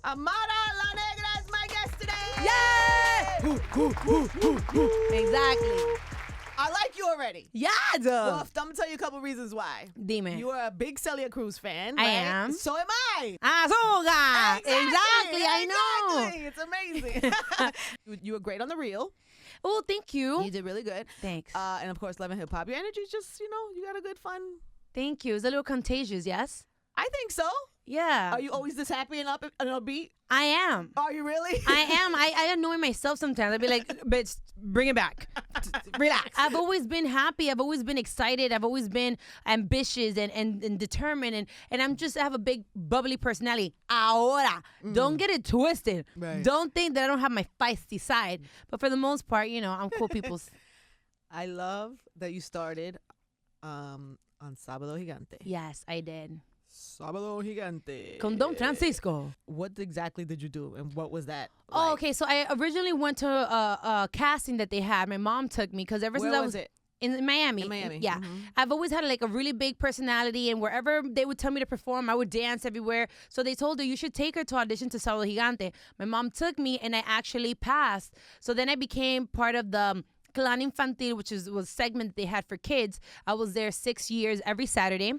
Amara La Negra is my guest today. Yay! Exactly. I like you already. Yeah. Well, I'm going to tell you a couple reasons why. Dime. You are a big Celia Cruz fan, I right? am. So am I. Azúcar. Exactly. I know. Exactly. It's amazing. You were great on The Real. Oh, thank you. You did really good. Thanks. And of course, Love and Hip Hop. Your energy's just, you got a good fun. Thank you. It's a little contagious, yes? I think so. Yeah. Are you always this happy and upbeat? I am. Are you really? I am. I annoy myself sometimes. I'd be like, bitch, bring it back. Relax. I've always been happy. I've always been excited. I've always been ambitious and determined. And I have a big bubbly personality. Ahora. Don't get it twisted. Right. Don't think that I don't have my feisty side. But for the most part, I'm cool people's. I love that you started on Sábado Gigante. Yes, I did. Sábado Gigante. Con Don Francisco. What exactly did you do, and what was that like? Oh, okay. So I originally went to a casting that they had. My mom took me because ever since Where I was it? In Miami. In Miami. Yeah. I've always had a really big personality, and wherever they would tell me to perform, I would dance everywhere. So they told her, you should take her to audition to Sábado Gigante. My mom took me, and I actually passed. So then I became part of the Clan Infantil, which was a segment they had for kids. I was there 6 years every Saturday.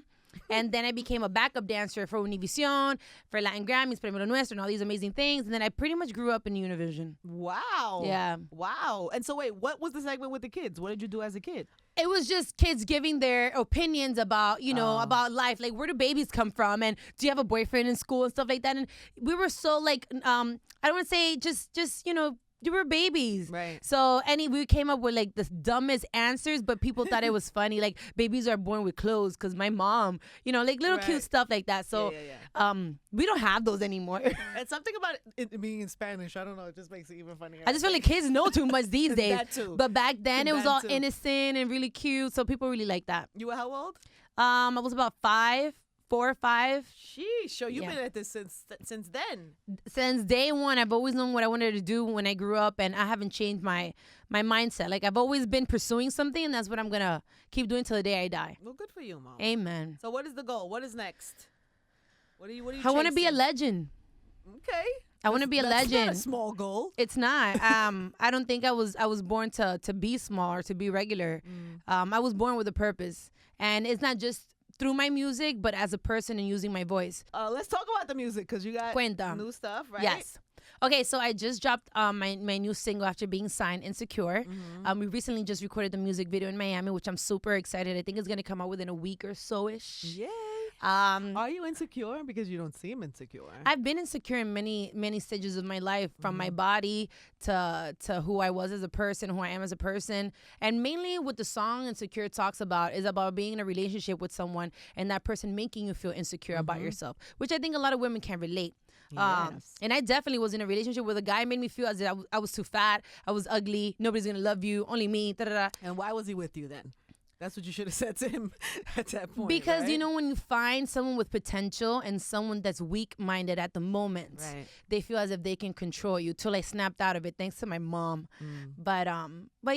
And then I became a backup dancer for Univision, for Latin Grammys, Premio Nuestro, and all these amazing things. And then I pretty much grew up in Univision. Wow. Yeah. Wow. And so wait, what was the segment with the kids? What did you do as a kid? It was just kids giving their opinions about, about life. Like, where do babies come from? And do you have a boyfriend in school and stuff like that? And we were so I don't want to say just you were babies. Right. So we came up with the dumbest answers, but people thought it was funny. Like, babies are born with clothes because my mom, little cute stuff like that. So we don't have those anymore. And something about it being in Spanish, I don't know, it just makes it even funnier. I just feel like kids know too much these days. That too. But back then it was all too. innocent and really cute. So people really like that. You were how old? I was about 4 or 5. Sheesh. So you've been at this since then. Since day one, I've always known what I wanted to do when I grew up, and I haven't changed my mindset. Like, I've always been pursuing something, and that's what I'm going to keep doing till the day I die. Well, good for you, Mom. Amen. So what is the goal? What is next? What are you I want to be a legend. Okay. I want to be a legend. That's not a small goal. It's not. I don't think I was born to be small or to be regular. I was born with a purpose, and it's not just through my music, but as a person and using my voice. Let's talk about the music, because you got new stuff, right? Yes. Okay, so I just dropped my new single after being signed, Insecure. We recently just recorded the music video in Miami, which I'm super excited. I think it's going to come out within a week or so-ish. Yay. Are you insecure? Because you don't seem insecure. I've been insecure in many stages of my life, from my body to who I was as a person, who I am as a person. And mainly what the song Insecure talks about is about being in a relationship with someone and that person making you feel insecure about yourself, which I think a lot of women can relate. Yes. And I definitely was in a relationship with a guy who made me feel as if I was too fat, I was ugly, nobody's going to love you, only me, da-da-da. And why was he with you then? That's what you should have said to him at that point. Because, right? when you find someone with potential and someone that's weak-minded at the moment, they feel as if they can control you, till I snapped out of it, thanks to my mom. But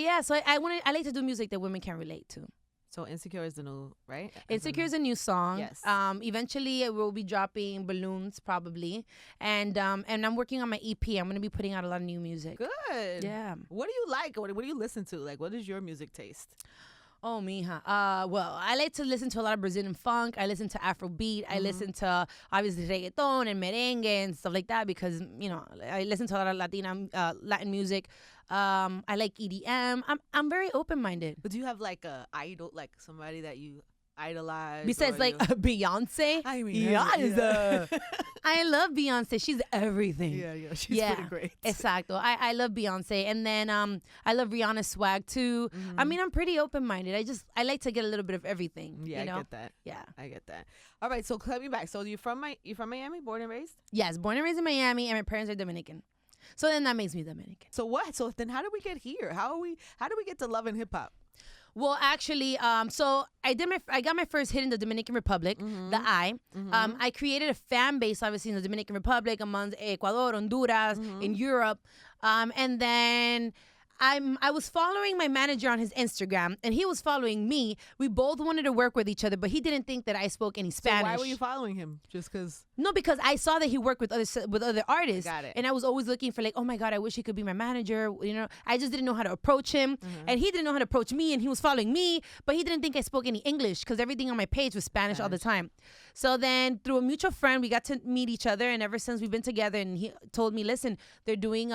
yeah, so I like to do music that women can relate to. So Insecure is the new, right? Insecure is a new song. Yes. Eventually, it will be dropping Balloons, probably. And I'm working on my EP. I'm going to be putting out a lot of new music. Good. Yeah. What do you like? What do you listen to? Like, what is your music taste? Oh, mija. Well, I like to listen to a lot of Brazilian funk. I listen to Afrobeat. I listen to, obviously, reggaeton and merengue and stuff like that because, I listen to a lot of Latin music. I like EDM. I'm very open-minded. But do you have like a idol, like somebody that you idolize? Besides Beyonce? I mean, yes. I love Beyonce. She's everything. Yeah, she's pretty great. Exacto. I love Beyonce. And then I love Rihanna's swag too. I mean, I'm pretty open-minded. I like to get a little bit of everything. Yeah, I get that. Yeah. I get that. All right, so let me back. So you from Miami, born and raised? Yes, born and raised in Miami, and my parents are Dominican. So then that makes me Dominican. So what? So then how did we get here? How did we get to Love and Hip Hop? Well, actually, so I got my first hit in the Dominican Republic, the I. I created a fan base, obviously, in the Dominican Republic, among Ecuador, Honduras, in Europe. And then I was following my manager on his Instagram, and he was following me. We both wanted to work with each other, but he didn't think that I spoke any Spanish. So why were you following him? Just because? No, because I saw that he worked with other artists. Got it. And I was always looking for like, oh my God, I wish he could be my manager. I just didn't know how to approach him. And he didn't know how to approach me, and he was following me, but he didn't think I spoke any English because everything on my page was Spanish all the time. So then through a mutual friend, we got to meet each other, and ever since we've been together, and he told me, listen, they're doing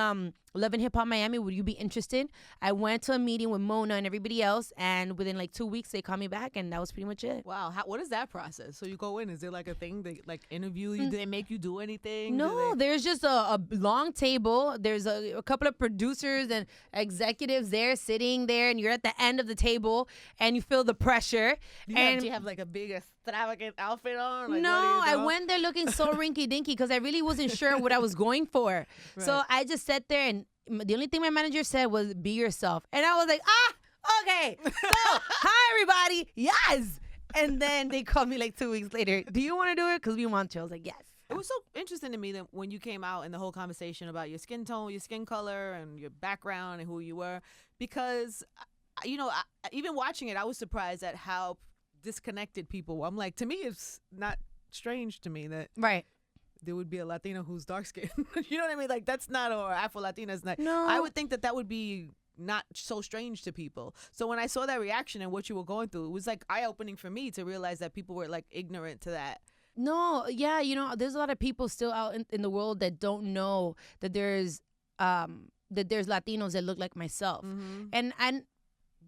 Love and Hip Hop Miami. Would you be interested? I went to a meeting with Mona and everybody else, and within like 2 weeks, they called me back, and that was pretty much it. Wow. What is that process? So you go in, is there like a thing they like interview you? Do they make you do anything? No, there's just a long table. There's a couple of producers and executives there sitting there, and you're at the end of the table, and you feel the pressure. Do you have like a big extravagant outfit on? Like, no, I went there looking so rinky-dinky because I really wasn't sure what I was going for. Right. So I just sat there, and the only thing my manager said was, be yourself. And I was like, okay. So, hi, everybody. Yes. And then they called me like 2 weeks later. Do you want to do it? Because we want to. I was like, yes. It was so interesting to me that when you came out and the whole conversation about your skin tone, your skin color, and your background and who you were, because, even watching it, I was surprised at how disconnected people were. I'm like, to me, it's not strange to me that there would be a Latina who's dark skinned. You know what I mean? Like, that's not, or Afro-Latina is not. No. I would think that would be not so strange to people. So when I saw that reaction and what you were going through, it was like eye-opening for me to realize that people were like ignorant to that. No, yeah, there's a lot of people still out in the world that don't know that there's Latinos that look like myself. And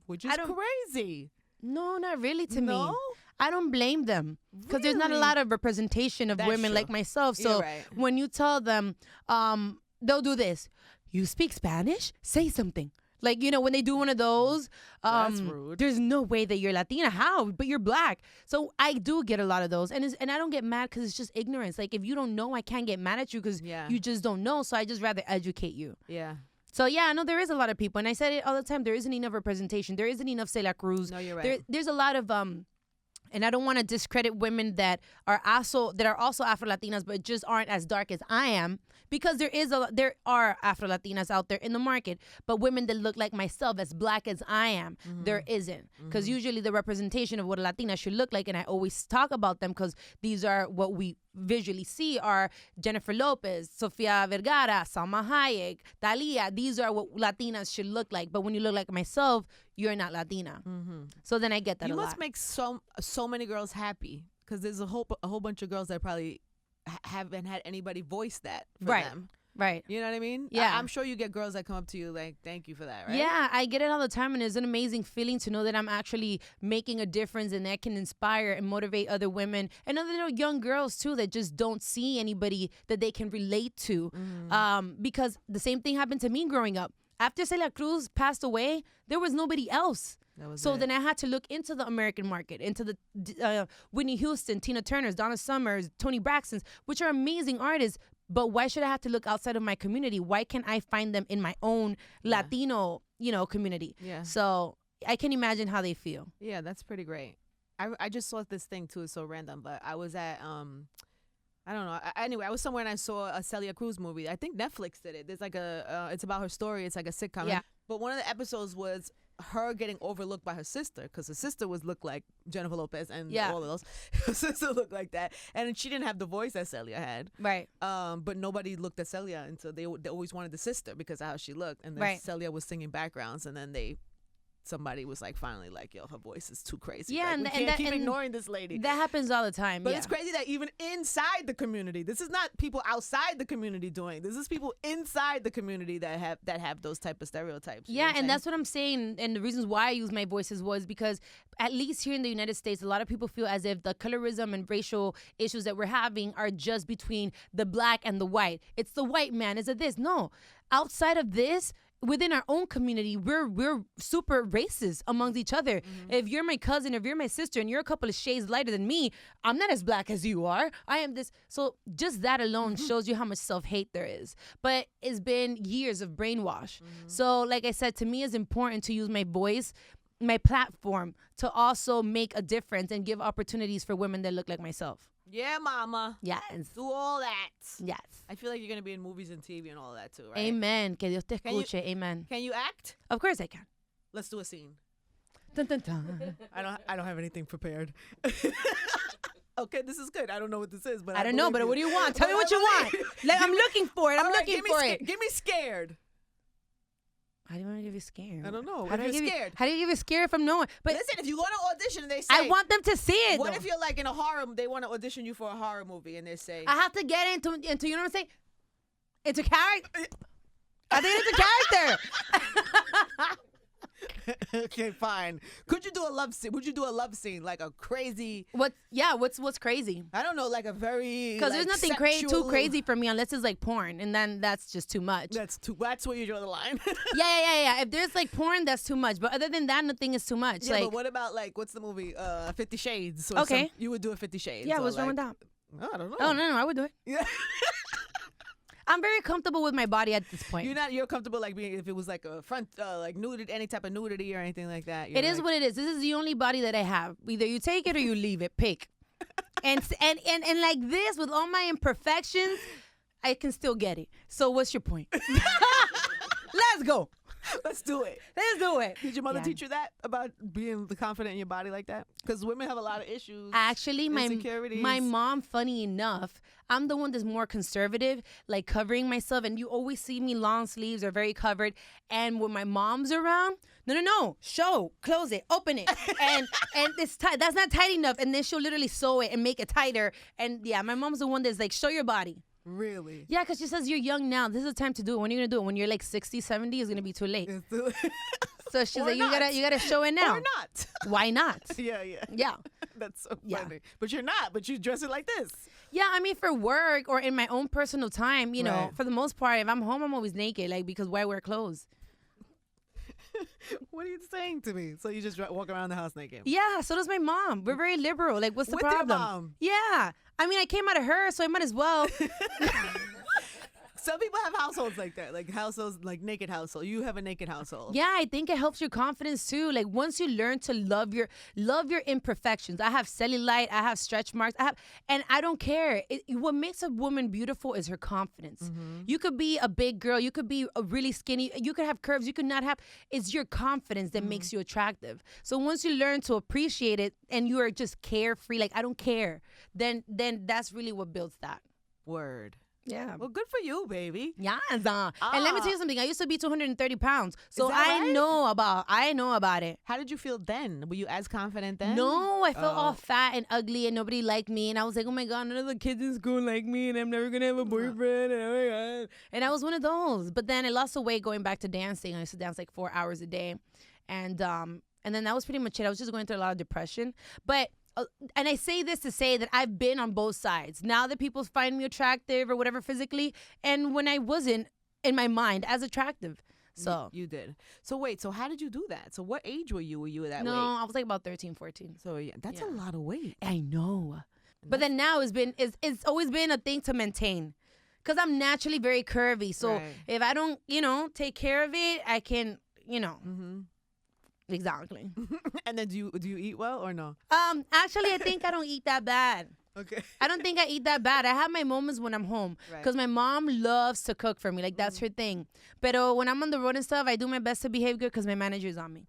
which is crazy. No, not really to me. I don't blame them because there's not a lot of representation of women like myself. So when you tell them, they'll do this. You speak Spanish? Say something. Like, when they do one of those, that's rude. There's no way that you're Latina. How? But you're black. So I do get a lot of those. And I don't get mad because it's just ignorance. Like, if you don't know, I can't get mad at you because you just don't know. So I just rather educate you. Yeah. So, yeah, I know there is a lot of people. And I said it all the time. There isn't enough representation. There isn't enough Celia Cruz. No, you're right. There's a lot of... And I don't want to discredit women that are also Afro-Latinas but just aren't as dark as I am, because there are Afro-Latinas out there in the market, but women that look like myself, as black as I am, there isn't. Because usually the representation of what a Latina should look like, and I always talk about them because these are what we visually see, are Jennifer Lopez, Sofia Vergara, Salma Hayek, Thalia. These are what Latinas should look like. But when you look like myself, you're not Latina. So then I get that a lot. You must make so many girls happy, because there's a whole bunch of girls that probably haven't had anybody voice that for them. Right. You know what I mean? Yeah. I'm sure you get girls that come up to you like, thank you for that, right? Yeah, I get it all the time, and it's an amazing feeling to know that I'm actually making a difference and that can inspire and motivate other women and other young girls too that just don't see anybody that they can relate to. Because the same thing happened to me growing up. After Celia Cruz passed away, there was nobody else. Then I had to look into the American market, into the Whitney Houston, Tina Turner's, Donna Summers, Toni Braxton's, which are amazing artists. But why should I have to look outside of my community? Why can't I find them in my own Latino, community? Yeah. So I can imagine how they feel. Yeah, that's pretty great. I just saw this thing too. It's so random, but I was at I don't know. Anyway, I was somewhere and I saw a Celia Cruz movie. I think Netflix did it. There's like it's about her story. It's like a sitcom. Yeah. But one of the episodes was her getting overlooked by her sister, because her sister looked like Jennifer Lopez and all of those. Her sister looked like that, and she didn't have the voice that Celia had. Right. But nobody looked at Celia until they always wanted the sister because of how she looked, and then Celia was singing backgrounds, and then somebody was like, finally, like, yo, her voice is too crazy. Yeah, like, we can't keep ignoring this lady. That happens all the time. But it's crazy that even inside the community, this is not people outside the community doing. This is people inside the community that have those type of stereotypes. Yeah, and that's what I'm saying. And the reasons why I use my voices was because at least here in the United States, a lot of people feel as if the colorism and racial issues that we're having are just between the black and the white. It's the white man. Is it this? No. Outside of this, within our own community, we're super racist amongst each other. If you're my cousin, if you're my sister, and you're a couple of shades lighter than me, I'm not as black as you are. I am this. So just that alone shows you how much self-hate there is. But it's been years of brainwash. So like I said, to me, it's important to use my voice, my platform, to also make a difference and give opportunities for women that look like myself. Yeah, mama. Yes. Do all that. Yes. I feel like you're going to be in movies and TV and all that too, right? Amen. Que Dios te escuche. Amen. Can you act? Of course I can. Let's do a scene. Dun, dun, dun. I don't have anything prepared. Okay, this is good. I don't know what this is, but I don't know, believe but you. what do you want? Tell me what you want. I'm looking for it. I'm looking for it. Give me scared. How do you want to give you scared? I don't know. How do If you you're give scared. How do you give you scared if I'm knowing? But listen, if you go to audition and they say, I want them to see it. what though. if you're like in a horror? They want to audition you for a horror movie, and they say, I have to get into you know what I'm saying? Into character. I think it's a character. okay, fine. Could you do a love scene? Would you do a love scene like a crazy? What's crazy? I don't know, like a very Because like, there's nothing too crazy for me unless it's like porn, and then that's just too much. That's where you draw the line. yeah. If there's like porn, that's too much. But other than that, nothing is too much. Yeah, like, but what about like what's the movie? 50 Shades. Okay. You would do a 50 Shades. yeah, or what's wrong like, with that? I don't know. Oh no, I would do it. Yeah. I'm very comfortable with my body at this point. You're comfortable like being if it was like a front like nudity, any type of nudity or anything like that. It is what it is. This is the only body that I have. Either you take it or you leave it. Pick. and like this with all my imperfections, I can still get it. So what's your point? Let's go. Let's do it. Let's do it. Did your mother teach you that about being confident in your body like that? Because women have a lot of issues. Actually, insecurities. my mom, funny enough, I'm the one that's more conservative, like covering myself. And you always see me long sleeves or very covered. And when my mom's around, no, show, close it, open it. and it's tight. That's not tight enough. And then she'll literally sew it and make it tighter. And yeah, my mom's the one that's like, show your body. Really? Yeah, because she says you're young now. This is the time to do it. When are you going to do it? When you're like 60, 70, it's going to be too late. So she's like, you gotta show it now. Or not. Why not? Yeah. Yeah. That's so funny. But you're not. But you dress it like this. Yeah, I mean, for work or in my own personal time, you know, Right. for the most part, if I'm home, I'm always naked, like, because why wear clothes? What are you saying to me? So you just walk around the house naked? Yeah, so does my mom. We're very liberal. Like, what's the With your problem? mom? Yeah. I mean, I came out of her, so I might as well. Some people have households like that, like households, like naked household. You have a naked household. Yeah, I think it helps your confidence too. Like once you learn to love your imperfections. I have cellulite, I have stretch marks, and I don't care. What makes a woman beautiful is her confidence. Mm-hmm. You could be a big girl, you could be a really skinny, you could have curves, you could not have. It's your confidence that makes you attractive. So once you learn to appreciate it and you are just carefree, like I don't care, then that's really what builds that. Word. Yeah. Well, good for you, baby. Yes. And let me tell you something. I used to be 230 pounds. So Is that I right? know about it. How did you feel then? Were you as confident then? No, I felt all fat and ugly and nobody liked me. And I was like, oh my God, none of the kids in school like me and I'm never going to have a boyfriend. And, oh my God. And I was one of those. But then I lost the weight going back to dancing. I used to dance like 4 hours a day. And then that was pretty much it. I was just going through a lot of depression. But and I say this to say that I've been on both sides. Now that people find me attractive or whatever physically, and when I wasn't in my mind as attractive. So you did. So wait, so how did you do that? So what age were you? Were you that no, weight? I was like about 13, 14. So yeah, that's a lot of weight. I know. But then now it's always been a thing to maintain. Because I'm naturally very curvy. So if I don't, take care of it, I can, Mm-hmm. Exactly. And then do you eat well or no? Actually, I think I don't eat that bad. Okay. I don't think I eat that bad. I have my moments when I'm home because my mom loves to cook for me. Like, that's her thing. But when I'm on the road and stuff, I do my best to behave good because my manager's on me.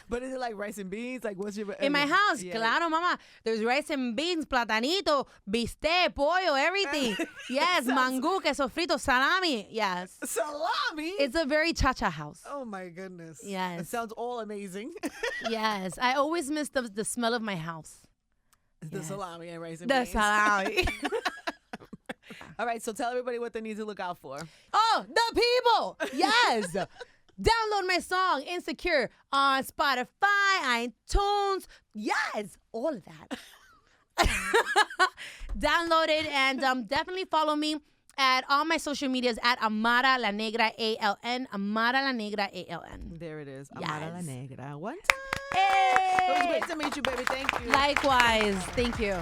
But is it like rice and beans? Like, what's your... In my house, yeah. claro, mama. There's rice and beans, platanito, bistec, pollo, everything. Yes, mangú, queso frito, salami. Yes. Salami? It's a very cha-cha house. Oh, my goodness. Yes. It sounds all amazing. Yes. I always miss the smell of my house. The salami and rice and the beans. salami. All right, so tell everybody what they need to look out for. Oh, the people. Yes. Download my song, Insecure, on Spotify, iTunes. Yes, all of that. Download it and definitely follow me at all my social medias at Amara La Negra ALN. Amara La Negra ALN. There it is. Yes. Amara La Negra. One time. Hey. It was great to meet you, baby. Thank you. Likewise. Thank you.